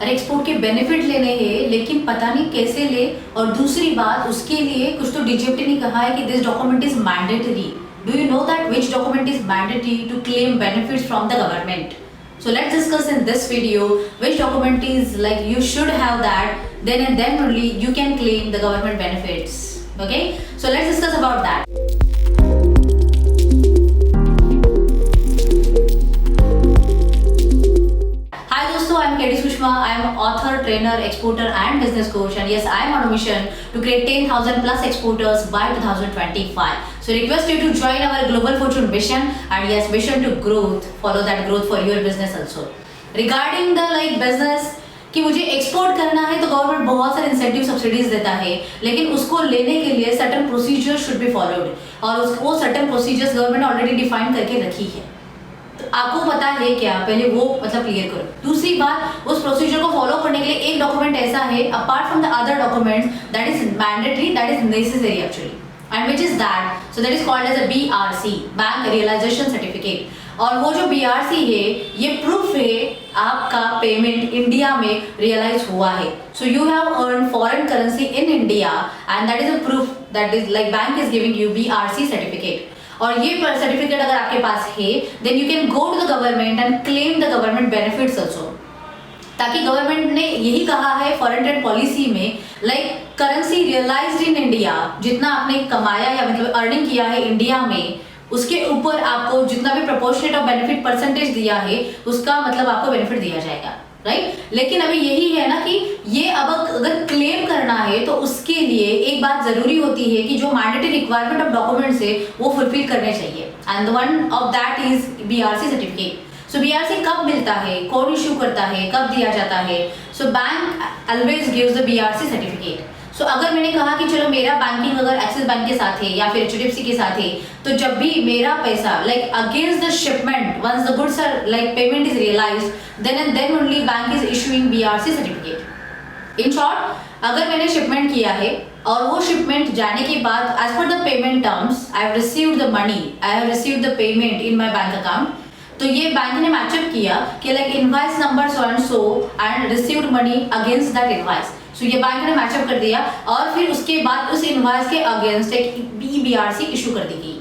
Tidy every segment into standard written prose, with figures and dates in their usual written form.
अरे एक्सपोर्ट के बेनिफिट लेने हैं लेकिन पता नहीं कैसे ले। और दूसरी बात, उसके लिए कुछ तो डीजीएफटी ने कहा है कि this document is mandatory. Do you know that which document is mandatory to claim benefits from the government? So let's discuss in this video which document is like you should have that, then and then only you can claim the government benefits. Okay, so let's discuss about that. Hi dosto, I am KD Sushma. I am an author, trainer, exporter and business coach, and yes, I am on a mission to create 10,000 plus exporters by 2025. So request you to join our Global Fortune mission, and yes, mission to growth. Follow that growth for your business also. Regarding the like business कि मुझे export करना है तो government बहुत सारे incentive subsidies देता है, लेकिन उसको लेने के लिए certain procedure should be followed, और उसको certain procedures government already define करके रखी है। तो आपको पता है क्या? पहले वो मतलब क्लियर करो। दूसरी बात, उस प्रोसीजर को फॉलो करने के लिए एक डॉक्यूमेंट ऐसा है apart from the other documents that is mandatory, that is necessary actually, and which is that, so that is called as a BRC, bank realisation certificate. और वो जो BRC है ये प्रूफ है आपका पेमेंट इंडिया में रियलाइज हुआ है। So you have earn foreign currency in India and that is a proof that is like bank is giving you BRC certificate. और ये सर्टिफिकेट अगर आपके पास है then you can go to the government and claim the government benefits also. ताकि government ने यही कहा है फॉरेन ट्रेड पॉलिसी में, like currency realised in India, जितना आपने कमाया या मतलब अर्निंग किया है इंडिया में उसके ऊपर आपको जितना भी प्रोपोर्शनेट ऑफ बेनिफिट परसेंटेज दिया है उसका मतलब आपको बेनिफिट दिया जाएगा, राइट। लेकिन अभी यही है ना कि ये अब अगर क्लेम करना है तो उसके लिए एक बात जरूरी होती है कि जो मैंडेटरी रिक्वायरमेंट ऑफ डॉक्यूमेंट्स है वो फुलफिल करने चाहिए, and one of that is BRC certificate. So BRC कब मिलता है, कौन इशू करता है, कब दिया जाता है? So bank always gives the BRC certificate. So अगर मैंने कहा कि चलो मेरा बैंकिंग अगर एक्सिस बैंक के साथ है या फिर HDFC के साथ है, तो जब भी मेरा पैसा like against the shipment once the goods are like payment is realised then and then only bank is issuing BRC certificate. In short, अगर मैंने शिपमेंट किया है और वो शिपमेंट जाने के बाद as per the payment terms I have received the money, I have received the payment in my bank account, तो ये बैंक ने मैचअप किया कि like invoice number so and so and received money against that invoice. So ये bank ने matchup कर दिया और फिर उसके बाद उस इनवॉइस के अगेंस्ट एक BRC इशू कर दी गई।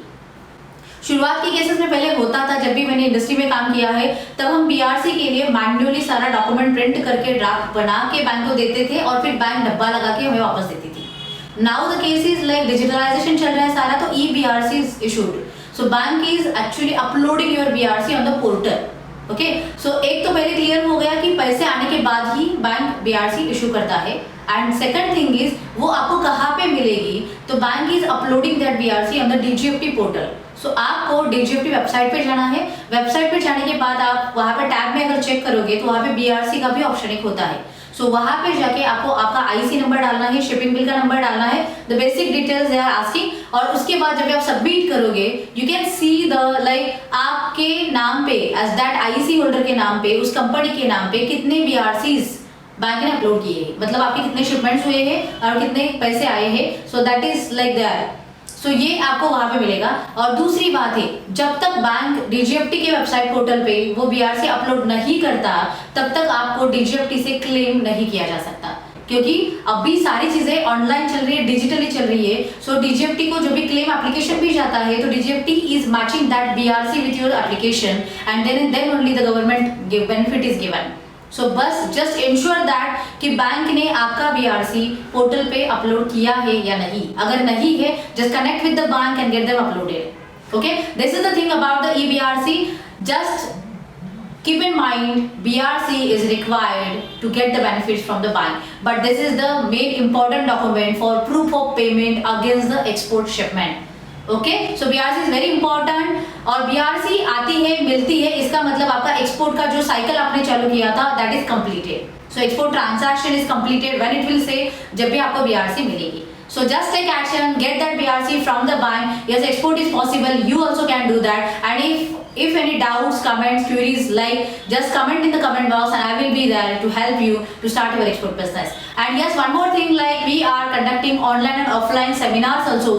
शुरुआत के केसेस में पहले होता था, जब भी मैंने इंडस्ट्री में काम किया है तब हम BRC के लिए मैन्युअली सारा डॉक्यूमेंट प्रिंट करके ड्राफ्ट बना के बैंक को देते थे और फिर बैंक डब्बा लगा के हमें वापस देती थी। Now the case is like digitalisation चल रहा है सारा, तो BRC is issued. So bank is actually uploading your BRC on the portal. Okay, so एक तो पहले क्लियर हो गया कि पैसे आने के बाद ही बैंक BRC इशू करता है, एंड सेकंड थिंग इज वो आपको कहाँ पे मिलेगी, तो bank is uploading that BRC on the DGFT portal. So आपको DGFT वेबसाइट पे जाना है। वेबसाइट पे जाने के बाद आप वहाँ पे टैब में अगर चेक करोगे तो वहाँ पे BRC का भी ऑप्शन एक होता है। सो वहाँ पे जाके आपको आपका IC नंबर डालना है, शिपिंग बिल का नंबर डालना है, the basic details they are asking, और उसके बाद जब आप सबमिट करोगे you can see the like आपके नाम पे एज दैट IC होल्डर के नाम पे उस कंपनी के नाम पे कितने BRCs बैंक ने अपलोड किए हैं, मतलब आपके कितने शिपमेंट्स हुए हैं और कितने पैसे आए हैं। So that is like that, so ये आपको वहां पे मिलेगा। और दूसरी बात है, जब तक बैंक DGFT के वेबसाइट पोर्टल पे वो BRC अपलोड नहीं करता तब तक आपको DGFT से क्लेम नहीं किया जा सकता, क्योंकि अभी सारी चीजें ऑनलाइन चल रही है, डिजिटली चल रही है। सो DGFT को जो भी क्लेम एप्लीकेशन भी जाता है तो DGFT is matching that BRC with your application and then only the government benefit is given. So बस जस्ट इंश्योर दैट कि बैंक ने आपका BRC पोर्टल पे अपलोड किया है या नहीं। अगर नहीं है just connect with the bank and get them uploaded. Okay, this is the thing about the BRC। Just keep in mind BRC is required to get the benefits from the bank, but this is the main important document for proof of payment against the export shipment. Okay, so BRC is very important, और BRC आती है मिलती है, इसका मतलब आपका export का जो साइकिल आपने चालू किया था that is completed. So export transaction is completed when it will say जब भी आपको BRC मिलेगी। So just take action, get that BRC from the bank. Yes, export is possible. You also can do that. And if any doubts, comments, queries, like just comment in the comment box, and I will be there to help you to start your export business. And yes, one more thing, like we are conducting online and offline seminars also.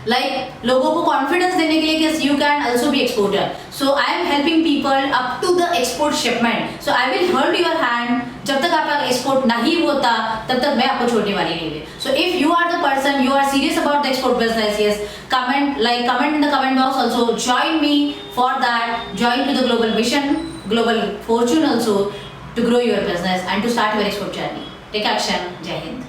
Like लोगों को confidence देने के लिए कि you can also be exporter. So I am helping people up to the export shipment. So I will hold your hand. जब तक आपका export नहीं होता तब तक मैं आपको छोड़ने वाली नहीं हूँ. So if you are the person, you are serious about the export business, yes, comment in the comment box also. Join me for that. Join to the global mission, global fortune also, to grow your business and to start your export journey. Take action. Jai Hind.